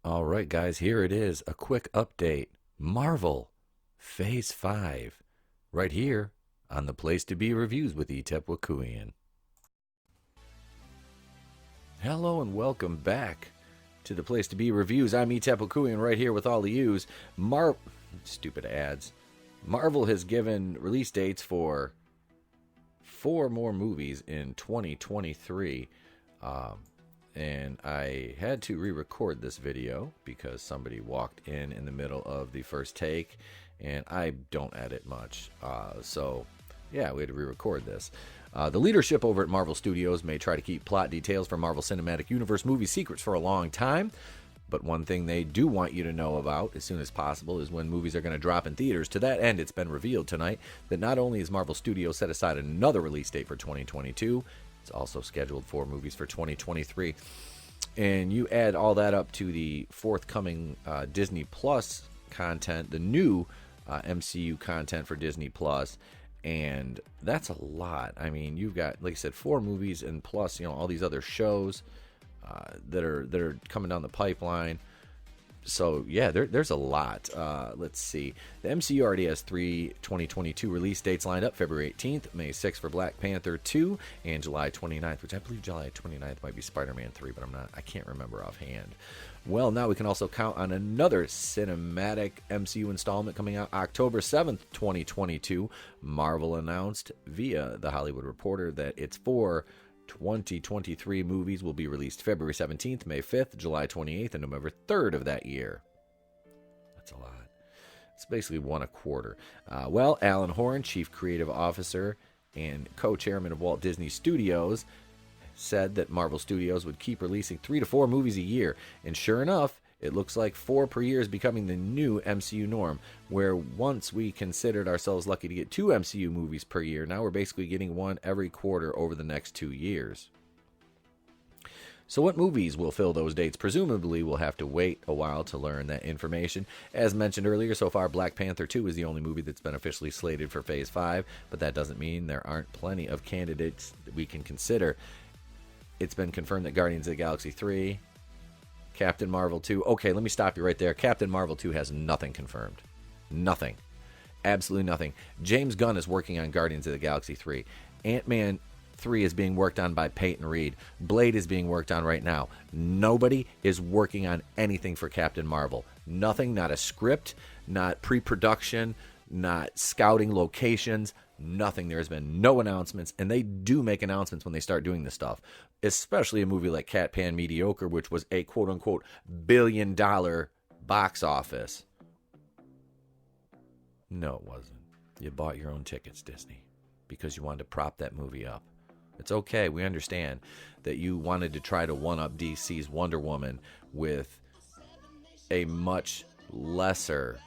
All right, guys, here it is. A quick update. Marvel Phase 5. Right here on the Place to Be Reviews with Etep Wakuian. Hello and welcome back to the Place to Be Reviews. I'm Etep Wakuian right here with all the yous. Stupid ads. Marvel has given release dates for 4 more movies in 2023. And I had to re-record this video because somebody walked in the middle of the first take, and I don't edit much. So, yeah, we had to re-record this. The leadership over at Marvel Studios may try to keep plot details for Marvel Cinematic Universe movie secrets for a long time, but one thing they do want you to know about as soon as possible is when movies are going to drop in theaters. To that end, it's been revealed tonight that not only has Marvel Studios set aside another release date for 2022, it's also scheduled 4 movies for 2023. And you add all that up to the forthcoming Disney Plus content, the new MCU content for Disney Plus, and that's a lot. I mean, you've got, like I said, 4 movies and plus, all these other shows that are coming down the pipeline. So, yeah, there's a lot. Let's see. The MCU already has 3 2022 release dates lined up. February 18th, May 6th for Black Panther 2, and July 29th, which I believe July 29th might be Spider-Man 3, but I can't remember offhand. Well, now we can also count on another cinematic MCU installment coming out October 7th, 2022. Marvel announced via The Hollywood Reporter that its 4 2023 movies will be released February 17th, May 5th, July 28th, and November 3rd of that year. That's a lot. It's basically 1 a quarter. Alan Horn, Chief Creative Officer and co-chairman of Walt Disney Studios, said that Marvel Studios would keep releasing 3 to 4 movies a year. And sure enough, it looks like 4 per year is becoming the new MCU norm, where once we considered ourselves lucky to get 2 MCU movies per year, now we're basically getting 1 every quarter over the next 2 years. So what movies will fill those dates? Presumably we'll have to wait a while to learn that information. As mentioned earlier, so far Black Panther 2 is the only movie that's been officially slated for Phase 5, but that doesn't mean there aren't plenty of candidates that we can consider. It's been confirmed that Guardians of the Galaxy 3, Captain Marvel 2. Okay, let me stop you right there. Captain Marvel 2 has nothing confirmed. Nothing. Absolutely nothing. James Gunn is working on Guardians of the Galaxy 3. Ant-Man 3 is being worked on by Peyton Reed. Blade is being worked on right now. Nobody is working on anything for Captain Marvel. Nothing, not a script, not pre-production, not scouting locations, nothing. There has been no announcements, and they do make announcements when they start doing this stuff, especially a movie like Cat Pan Mediocre, which was a quote-unquote billion-dollar box office. No, it wasn't. You bought your own tickets, Disney, because you wanted to prop that movie up. It's okay. We understand that you wanted to try to one-up DC's Wonder Woman with a much lesser,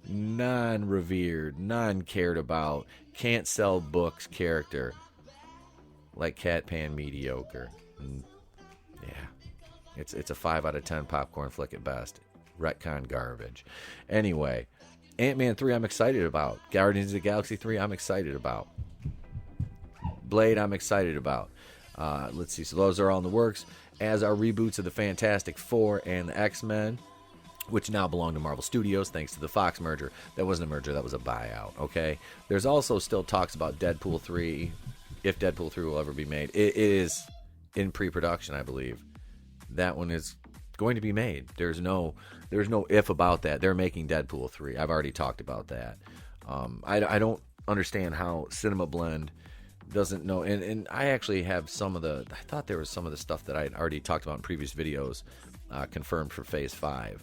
non-revered, non-cared about, can't sell books character like Cat Pan Mediocre. Yeah, it's a 5 out of 10 popcorn flick at best. Retcon garbage. Anyway, Ant-Man 3 I'm excited about. Guardians of the Galaxy 3 I'm excited about. Blade I'm excited about. Let's see, so those are all in the works, as are reboots of the Fantastic Four and the X-Men, which now belong to Marvel Studios thanks to the Fox merger. That wasn't a merger, that was a buyout, okay? There's also still talks about Deadpool 3, if Deadpool 3 will ever be made. It is in pre-production, I believe. That one is going to be made. There's no if about that. They're making Deadpool 3. I've already talked about that. I don't understand how Cinema Blend doesn't know, and I actually have I thought there was some of the stuff that I had already talked about in previous videos confirmed for Phase 5.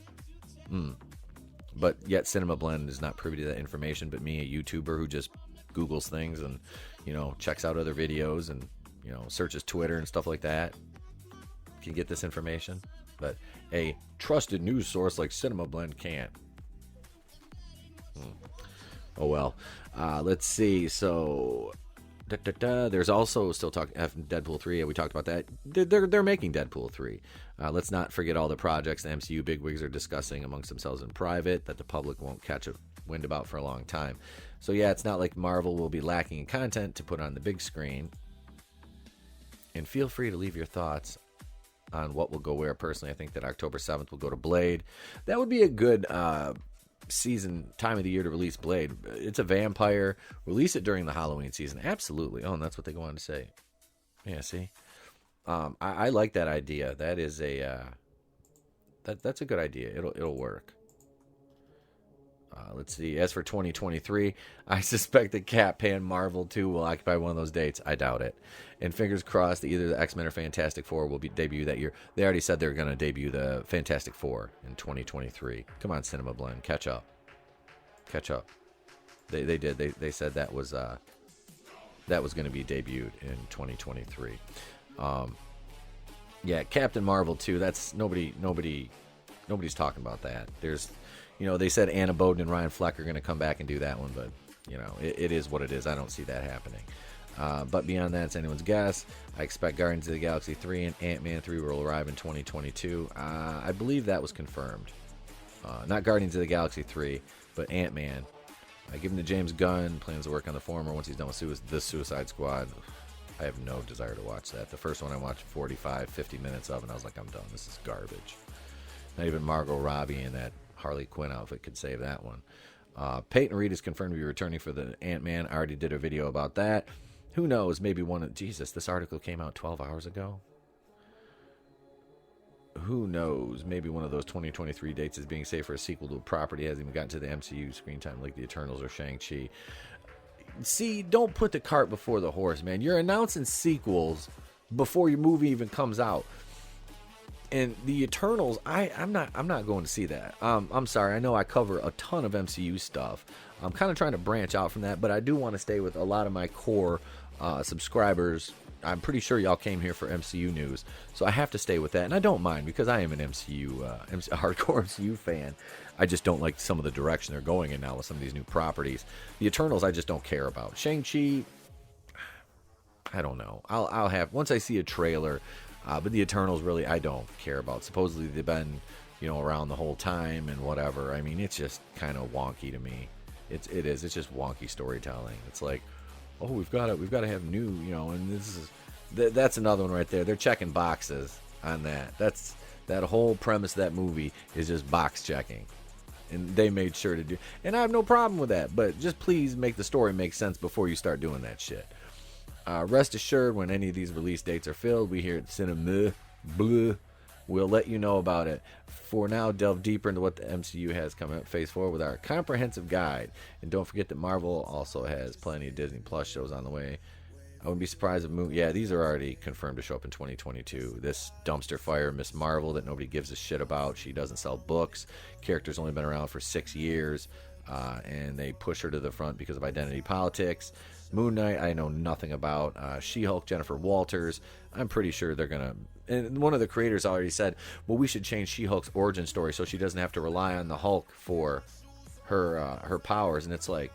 But yet Cinema Blend is not privy to that information, but me, a YouTuber who just Googles things and, checks out other videos and, searches Twitter and stuff like that, can get this information. But a trusted news source like Cinema Blend can't. Oh well. Let's see. So there's also still talking Deadpool 3. We talked about that. They're making Deadpool 3. Let's not forget all the projects the MCU bigwigs are discussing amongst themselves in private that the public won't catch a wind about for a long time. So yeah, it's not like Marvel will be lacking in content to put on the big screen. And feel free to leave your thoughts on what will go where. Personally, I think that October 7th will go to Blade. That would be a good season, time of the year to release Blade. It's a vampire. Release it during the Halloween season. Absolutely. Oh, and that's what they go on to say. Yeah, see? I like that idea. That is a that's a good idea. It'll work. Let's see. As for 2023, I suspect that Catpan Marvel 2 will occupy one of those dates. I doubt it. And fingers crossed that either the X-Men or Fantastic Four will debut that year. They already said they're going to debut the Fantastic Four in 2023. Come on, Cinema Blend. Catch up. Catch up. They did. They said that was going to be debuted in 2023. Yeah, Captain Marvel 2. That's nobody's talking about that. There's, they said Anna Boden and Ryan Fleck are going to come back and do that one, but it is what it is. I don't see that happening. But beyond that, it's anyone's guess. I expect Guardians of the Galaxy 3 and Ant-Man 3 will arrive in 2022. I believe that was confirmed. Not Guardians of the Galaxy 3, but Ant-Man. I give him to James Gunn. Plans to work on the former once he's done with the Suicide Squad. I have no desire to watch that. The first one I watched 45, 50 minutes of, and I was like, I'm done. This is garbage. Not even Margot Robbie in that Harley Quinn outfit could save that one. Peyton Reed is confirmed to be returning for the Ant-Man. I already did a video about that. Who knows? Maybe Jesus, this article came out 12 hours ago. Who knows? Maybe one of those 2023 dates is being saved for a sequel to a property. Hasn't even gotten to the MCU screen time like The Eternals or Shang-Chi. See, don't put the cart before the horse, man. You're announcing sequels before your movie even comes out. And The Eternals, I'm not going to see that. I'm sorry. I know I cover a ton of MCU stuff. I'm kind of trying to branch out from that, but I do want to stay with a lot of my core subscribers. I'm pretty sure y'all came here for MCU news, so I have to stay with that. And I don't mind because I am an hardcore MCU fan. I just don't like some of the direction they're going in now with some of these new properties. The Eternals, I just don't care about. Shang-Chi, I don't know. I'll have once I see a trailer. But the Eternals, really, I don't care about. Supposedly they've been, around the whole time and whatever. I mean, it's just kind of wonky to me. It is. It's just wonky storytelling. It's like, oh, we've got to have new, and that's another one right there. They're checking boxes on that. That whole premise of that movie is just box checking, and they made sure to do. And I have no problem with that. But just please make the story make sense before you start doing that shit. Rest assured, when any of these release dates are filled, we here at Cinema Bleu will let you know about it. For now, delve deeper into what the MCU has coming up Phase 4 with our comprehensive guide. And don't forget that Marvel also has plenty of Disney Plus shows on the way. I wouldn't be surprised if yeah, these are already confirmed to show up in 2022. This dumpster fire Miss Marvel that nobody gives a shit about. She doesn't sell books. Character's only been around for 6 years. And they push her to the front because of identity politics. Moon Knight, I know nothing about. She-Hulk, Jennifer Walters, I'm pretty sure they're going to... And one of the creators already said, well, we should change She-Hulk's origin story so she doesn't have to rely on the Hulk for her powers. And it's like,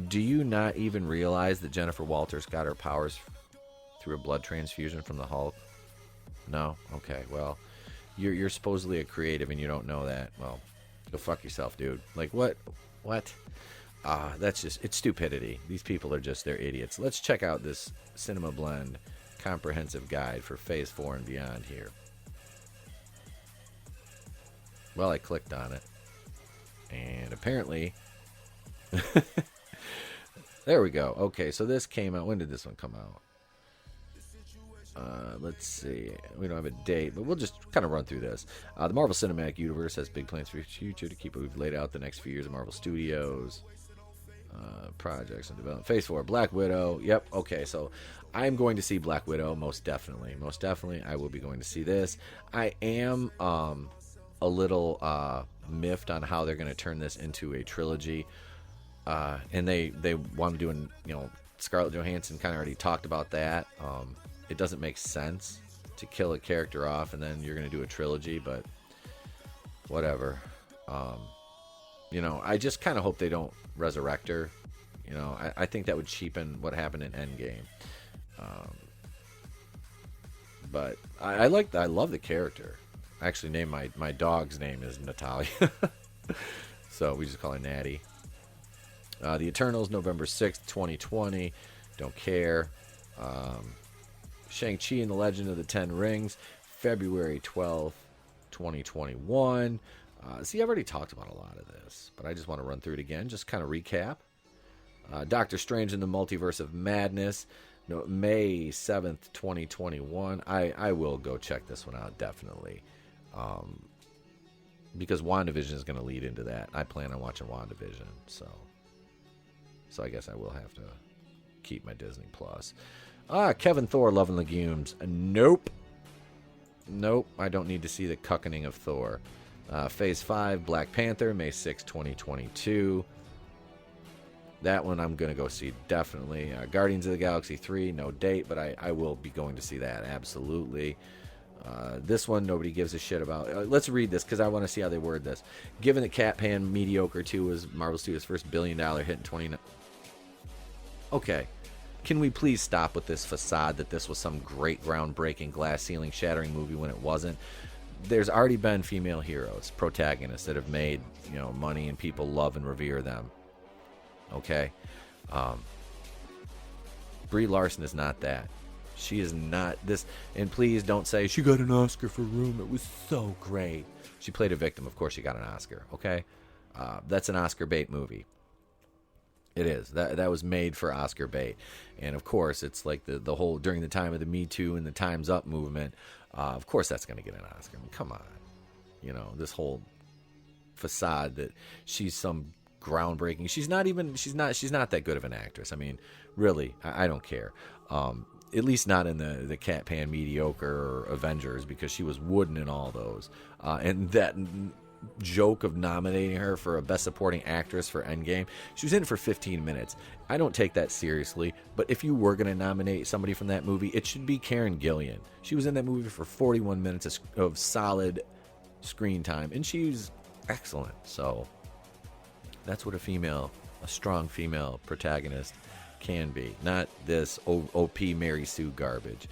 do you not even realize that Jennifer Walters got her powers through a blood transfusion from the Hulk? No? Okay, well, you're supposedly a creative and you don't know that. Well, go fuck yourself, dude. Like, what? That's just, it's stupidity. These people are just, they're idiots. Let's check out this Cinema Blend comprehensive guide for Phase 4 and beyond here. Well, I clicked on it. And apparently... there we go. Okay, so this came out. When did this one come out? Let's see. We don't have a date, but we'll just kind of run through this. The Marvel Cinematic Universe has big plans for the future to keep what we've laid out the next few years of Marvel Studios. Projects and development. Phase 4, Black Widow. Yep, okay, so I'm going to see Black Widow, most definitely. Most definitely, I will be going to see this. I am a little miffed on how they're going to turn this into a trilogy. And they want to do an, Scarlett Johansson kind of already talked about that. It doesn't make sense to kill a character off and then you're going to do a trilogy, but whatever. I just kind of hope they don't resurrect her. I think that would cheapen what happened in Endgame. But I love the character. I actually named my dog's name is Natalia. So we just call her Natty. The Eternals, November 6th, 2020. Don't care. Shang-Chi and the Legend of the Ten Rings, February 12th, 2021. See, I've already talked about a lot of this, but I just want to run through it again, just kind of recap. Doctor Strange in the Multiverse of Madness, May 7th, 2021. I will go check this one out, definitely. Because WandaVision is going to lead into that. I plan on watching WandaVision, so I guess I will have to keep my Disney Plus. Kevin Thor, Love and Legumes. Nope, I don't need to see the cuckening of Thor. Phase 5, Black Panther, May 6, 2022. That one I'm going to go see, definitely. Guardians of the Galaxy 3, no date, but I will be going to see that, absolutely. This one nobody gives a shit about. Let's read this because I want to see how they word this. Given that Cat Pan Mediocre 2 was Marvel Studios' first $1 billion hit in 20... Okay. Can we please stop with this facade that this was some great groundbreaking glass ceiling shattering movie when it wasn't? There's already been female heroes, protagonists that have made, money and people love and revere them. Okay? Brie Larson is not that. She is not this. And please don't say she got an Oscar for Room. It was so great. She played a victim. Of course she got an Oscar. Okay? That's an Oscar bait movie. It is. That was made for Oscar bait. And of course, it's like the whole, during the time of the Me Too and the Time's Up movement, of course that's going to get an Oscar. I mean, come on. This whole facade that she's some groundbreaking. She's not that good of an actress. I mean, really, I don't care. At least not in the Cat Pan Mediocre or Avengers, because she was wooden in all those. And that joke of nominating her for a Best Supporting Actress for Endgame, she was in it for 15 minutes. I don't take that seriously, but if you were going to nominate somebody from that movie, it should be Karen Gillan. She was in that movie for 41 minutes of solid screen time, and she's excellent. So that's what a strong female protagonist can be, not this OP Mary Sue garbage.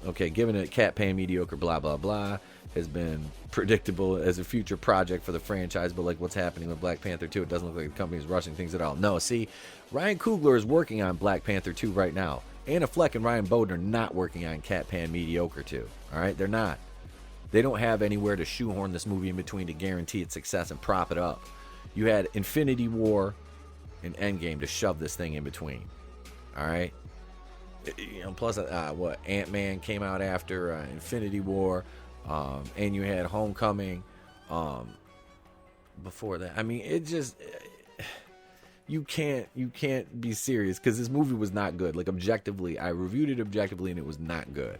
Okay, given it Cat Pan Mediocre, blah, blah, blah, has been predictable as a future project for the franchise, but like what's happening with Black Panther 2, it doesn't look like the company is rushing things at all. No, see, Ryan Coogler is working on Black Panther 2 right now. Anna Fleck and Ryan Bowden are not working on Cat Pan Mediocre 2. All right, they're not. They don't have anywhere to shoehorn this movie in between to guarantee its success and prop it up. You had Infinity War and Endgame to shove this thing in between. All right? Plus, Ant-Man came out after Infinity War, and you had Homecoming before that. I mean, it just... You can't be serious, because this movie was not good. Like, objectively, I reviewed it objectively, and it was not good.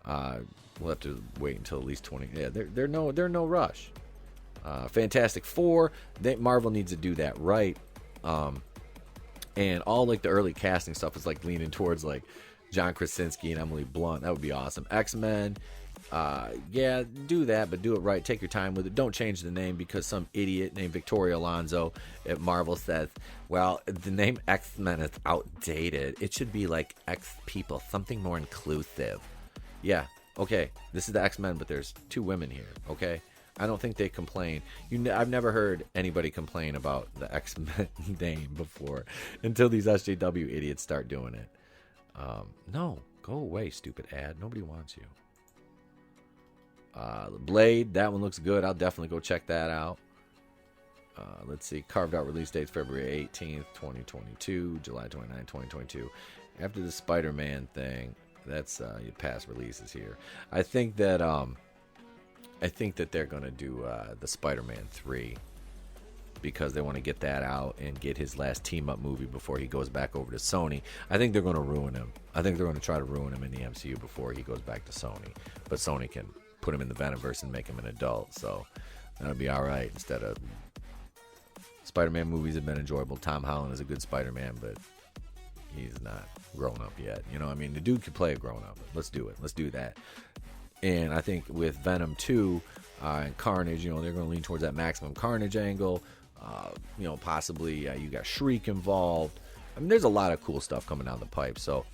We'll have to wait until at least 20. Yeah, they're no rush. Fantastic Four, Marvel needs to do that right. And all like the early casting stuff is like leaning towards like John Krasinski and Emily Blunt. That would be awesome. X-Men, yeah, do that, but do it right. Take your time with it. Don't change the name because some idiot named Victoria Alonso at Marvel says, well, the name X-Men is outdated. It should be like X-People, something more inclusive. Yeah, okay, this is the X-Men, but there's 2 women here, okay? I don't think they complain. I've never heard anybody complain about the X-Men name before until these SJW idiots start doing it. No, go away, stupid ad. Nobody wants you. Blade, that one looks good. I'll definitely go check that out. Let's see. Carved out release dates February 18th, 2022, July 29th, 2022. After the Spider-Man thing, that's your past releases here. I think that they're going to do the Spider-Man 3 because they want to get that out and get his last team-up movie before he goes back over to Sony. I think they're going to ruin him. I think they're going to try to ruin him in the MCU before he goes back to Sony. But Sony can put him in the Venomverse and make him an adult, so that'll be all right. Instead of Spider-Man movies have been enjoyable. Tom Holland is a good Spider-Man, but he's not grown up yet. You know what I mean? The dude could play a grown-up. Let's do it. Let's do that. And I think with Venom 2 and Carnage, they're going to lean towards that Maximum Carnage angle. Possibly you got Shriek involved. I mean, there's a lot of cool stuff coming down the pipe. So,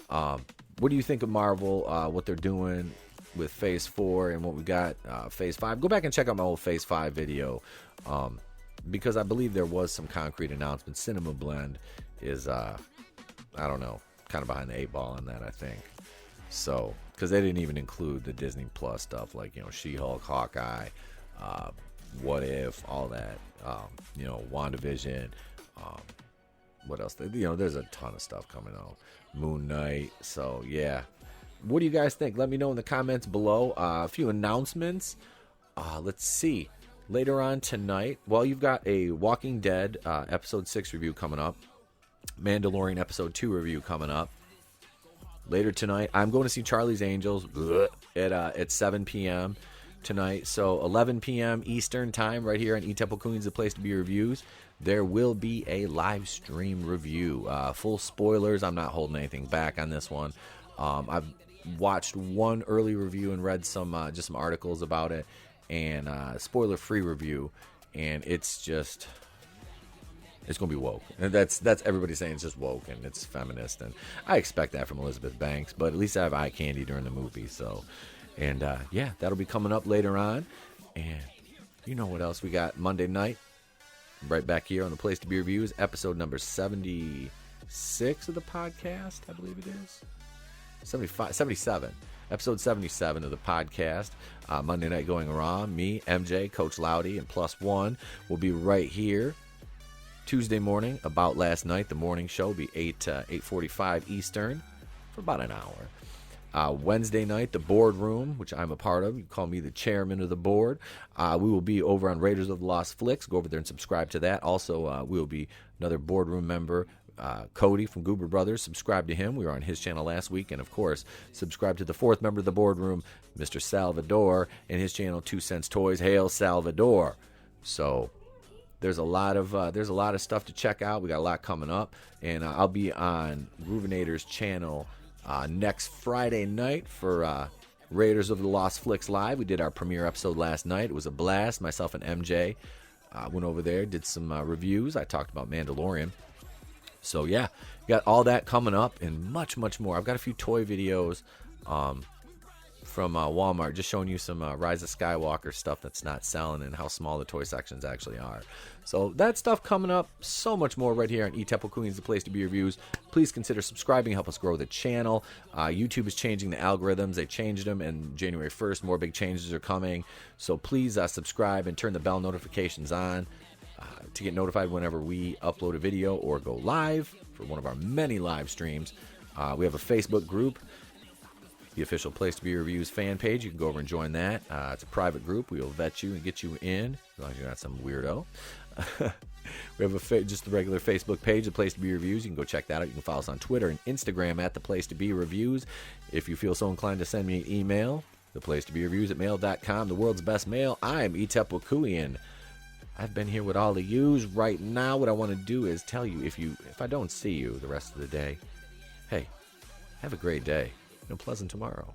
what do you think of Marvel, what they're doing with Phase 4 and what we got Phase 5? Go back and check out my old Phase 5 video because I believe there was some concrete announcement. Cinema Blend is, kind of behind the 8 ball on that, I think. So, because they didn't even include the Disney Plus stuff like, She-Hulk, Hawkeye, What If, all that, WandaVision, what else? There's a ton of stuff coming out. Moon Knight. So, yeah. What do you guys think? Let me know in the comments below. A few announcements. Let's see. Later on tonight, you've got a Walking Dead episode 6 review coming up. Mandalorian episode 2 review coming up. Later tonight, I'm going to see Charlie's Angels at 7 p.m. tonight. So 11 p.m. Eastern time right here on eTemple Queens, the place to be reviews. There will be a live stream review. Full spoilers. I'm not holding anything back on this one. I've watched one early review and read some articles about it, and spoiler-free review, and it's going to be woke. And that's everybody saying it's just woke and it's feminist, and I expect that from Elizabeth Banks, but at least I have eye candy during the movie. So, and that'll be coming up later on. And you know what else we got Monday night? Right back here on the Place to Be Reviews, episode number 76 of the podcast, I believe it is. 77. Episode 77 of the podcast. Monday Night Going Raw. Me, MJ, Coach Loudy, and Plus One will be right here. Tuesday morning, About Last Night, the morning show will be 8:45 Eastern for about an hour. Wednesday night, the boardroom, which I'm a part of. You can call me the chairman of the board. We will be over on Raiders of the Lost Flicks. Go over there and subscribe to that. Also, we will be another boardroom member, Cody from Goober Brothers. Subscribe to him. We were on his channel last week. And, of course, subscribe to the fourth member of the boardroom, Mr. Salvador, and his channel, 2 Cents Toys. Hail Salvador. So there's a lot of stuff to check out. We got a lot coming up. And I'll be on Groovinator's channel next Friday night for Raiders of the Lost Flicks Live. We did our premiere episode last night. It was a blast. Myself and MJ went over there, did some reviews. I talked about Mandalorian. So, yeah, got all that coming up and much, much more. I've got a few toy videos from Walmart just showing you some Rise of Skywalker stuff that's not selling and how small the toy sections actually are. So that stuff coming up, so much more right here on eTemple Queens, the place to be reviews. Please consider subscribing, help us grow the channel. YouTube is changing the algorithms. They changed them, and January 1st, more big changes are coming. So please subscribe and turn the bell notifications on to get notified whenever we upload a video or go live for one of our many live streams. We have a Facebook group, the official Place to Be Reviews fan page. You can go over and join that. It's a private group. We will vet you and get you in, as long as you're not some weirdo. We have just the regular Facebook page, The Place to Be Reviews. You can go check that out. You can follow us on Twitter and Instagram at The Place to Be Reviews. If you feel so inclined to send me an email, theplacetobereviews@mail.com, the world's best mail. I'm eTemple Queens. I've been here with all of yous. Right now, what I want to do is tell you, if I don't see you the rest of the day, hey, have a great day. And pleasant tomorrow.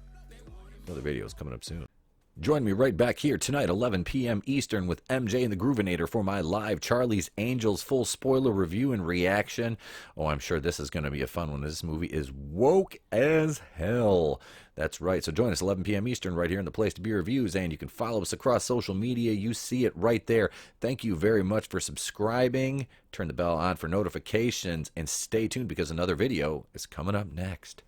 Another video is coming up soon. Join me right back here tonight, 11 p.m. Eastern, with MJ and the Groovinator for my live Charlie's Angels full spoiler review and reaction. Oh, I'm sure this is going to be a fun one. This movie is woke as hell. That's right. So join us 11 p.m. Eastern right here in the Place to Be Reviews, and you can follow us across social media. You see it right there. Thank you very much for subscribing. Turn the bell on for notifications, and stay tuned because another video is coming up next.